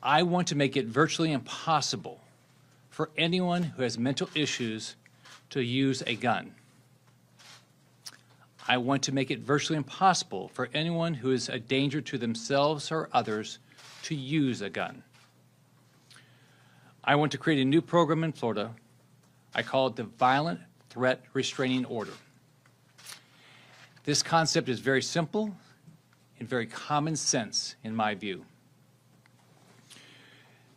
I want to make it virtually impossible for anyone who has mental issues to use a gun. I want to make it virtually impossible for anyone who is a danger to themselves or others to use a gun. I want to create a new program in Florida. I call it the Violent Threat Restraining Order. This concept is very simple and very common sense in my view.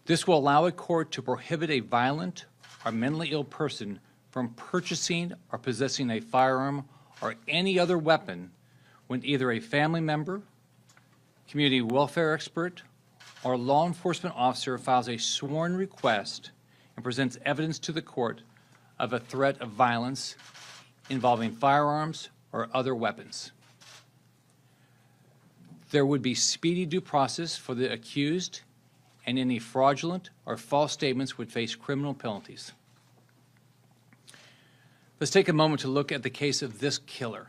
This will allow a court to prohibit a violent or mentally ill person from purchasing or possessing a firearm or any other weapon when either a family member, community welfare expert, or law enforcement officer files a sworn request and presents evidence to the court of a threat of violence involving firearms or other weapons. There would be speedy due process for the accused, and any fraudulent or false statements would face criminal penalties. Let's take a moment to look at the case of this killer.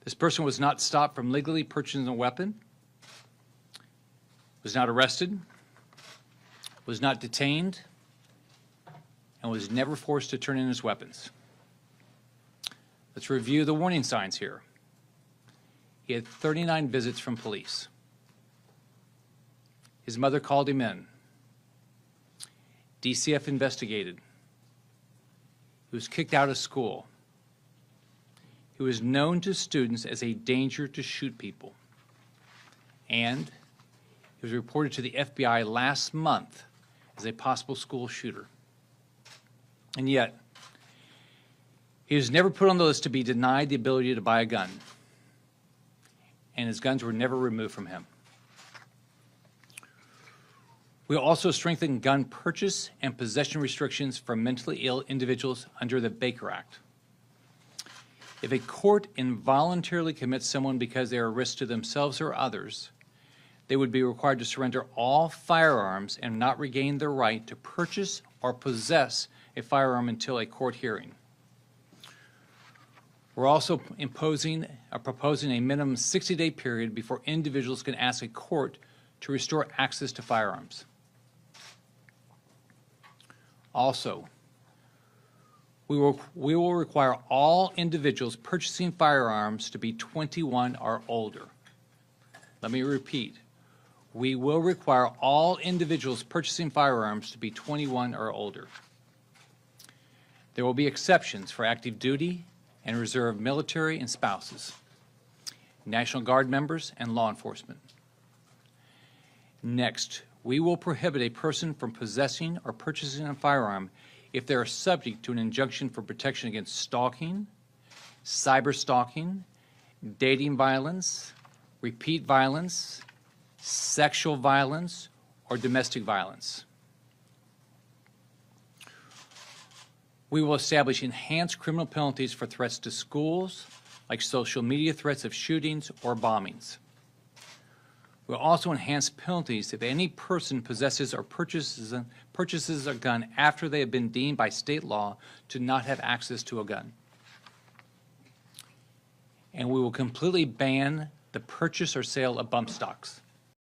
This person was not stopped from legally purchasing a weapon, was not arrested, was not detained, and was never forced to turn in his weapons. Let's review the warning signs here. He had 39 visits from police. His mother called him in. DCF investigated. He was kicked out of school. He was known to students as a danger to shoot people. And he was reported to the FBI last month as a possible school shooter. And yet, he was never put on the list to be denied the ability to buy a gun. And his guns were never removed from him. We also strengthened gun purchase and possession restrictions for mentally ill individuals under the Baker Act. If a court involuntarily commits someone because they are a risk to themselves or others, they would be required to surrender all firearms and not regain their right to purchase or possess a firearm until a court hearing. We're also proposing a minimum 60-day period before individuals can ask a court to restore access to firearms. Also, we will require all individuals purchasing firearms to be 21 or older. Let me repeat. We will require all individuals purchasing firearms to be 21 or older. There will be exceptions for active duty and reserve military and spouses, National Guard members, and law enforcement. Next, we will prohibit a person from possessing or purchasing a firearm if they are subject to an injunction for protection against stalking, cyberstalking, dating violence, repeat violence, sexual violence, or domestic violence. We will establish enhanced criminal penalties for threats to schools, like social media threats of shootings or bombings. We'll also enhance penalties if any person possesses or purchases a gun after they have been deemed by state law to not have access to a gun. And we will completely ban the purchase or sale of bump stocks.